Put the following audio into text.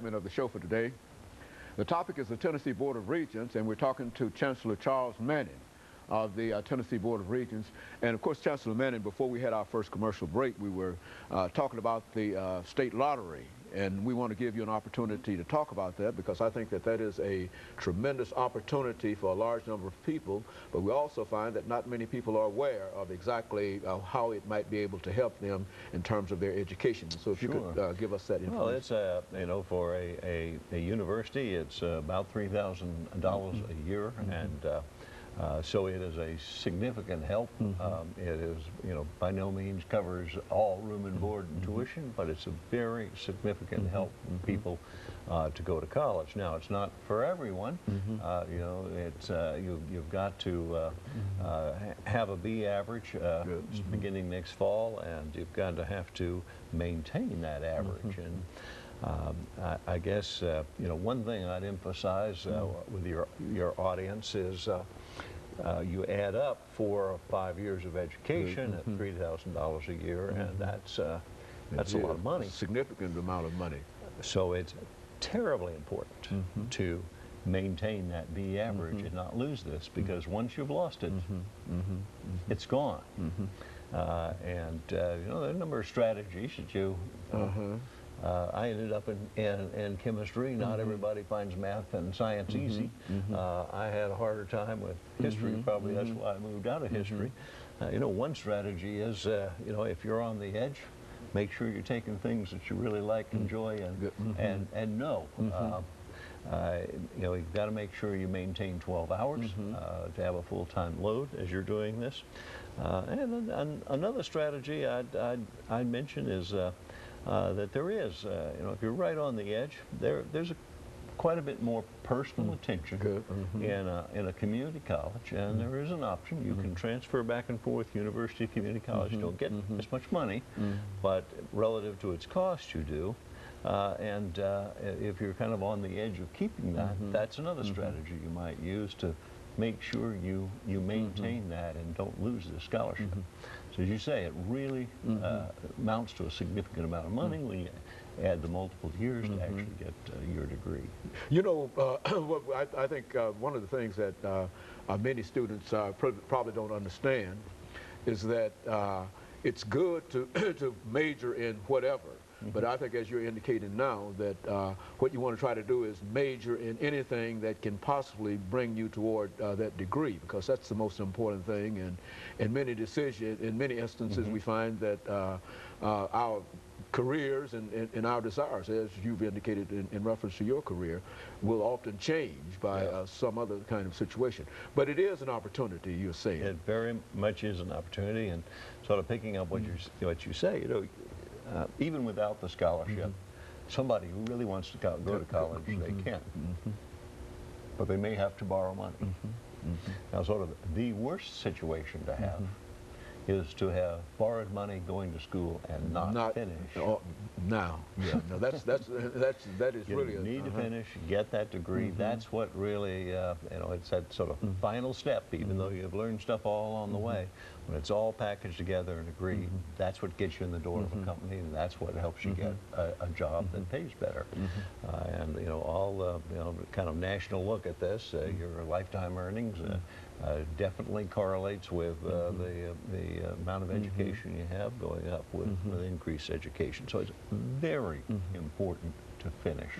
segment of the show for today. The topic is the Tennessee Board of Regents, and we're talking to Chancellor Charles Manning of the Tennessee Board of Regents. And of course, Chancellor Manning, before we had our first commercial break, we were talking about the state lottery. And we want to give you an opportunity to talk about that, because I think that that is a tremendous opportunity for a large number of people. But we also find that not many people are aware of exactly how it might be able to help them in terms of their education. So if you could give us that information. Well, it's you know, for a university, it's about $3,000 a year, and so it is a significant help. It is, you know, by no means covers all room and board and tuition, but it's a very significant help people to go to college. Now, it's not for everyone. You know, it's you've got to have a B average beginning next fall, and you've got to have to maintain that average. And I guess you know, one thing I'd emphasize with your audience is you add up 4 or 5 years of education at $3,000 a year, and that's a lot of money. Significant amount of money. So it's terribly important to maintain that B average and not lose this, because once you've lost it, it's gone. And you know, there are a number of strategies that you I ended up in chemistry. Not everybody finds math and science easy. I had a harder time with history. Probably that's why I moved out of history. You know, one strategy is, you know, if you're on the edge, make sure you're taking things that you really like, enjoy, and know. You know, you've got to make sure you maintain 12 hours to have a full-time load as you're doing this. And another strategy I'd mention is that there is, you know, if you're right on the edge, there's quite a bit more personal attention in a community college, and there is an option. You can transfer back and forth. University, community college don't get as much money, but relative to its cost, you do. And if you're kind of on the edge of keeping that, that's another strategy you might use to make sure you maintain that and don't lose the scholarship. So as you say, it really amounts to a significant amount of money when you add the multiple years to actually get your degree. You know, I think one of the things that many students probably don't understand is that it's good to major in whatever. But I think, as you're indicating now, that what you want to try to do is major in anything that can possibly bring you toward that degree, because that's the most important thing. And in many instances, we find that our careers and our desires, as you've indicated in reference to your career, will often change by some other kind of situation. But it is an opportunity, you're saying. It very much is an opportunity, and sort of picking up what you say, you know, even without the scholarship, somebody who really wants to go to college, they can. But they may have to borrow money. Now, sort of the worst situation to have is to have borrowed money going to school and not finish. No, that is really you need to finish, get that degree. That's what really, you know, it's that sort of final step. Even though you've learned stuff all on the way, when it's all packaged together and agreed, that's what gets you in the door of a company, and that's what helps you get a job that pays better. And you know, all you know, kind of national look at this, your lifetime earnings definitely correlates with the amount of education you have going up with increased education. So it's very important to finish.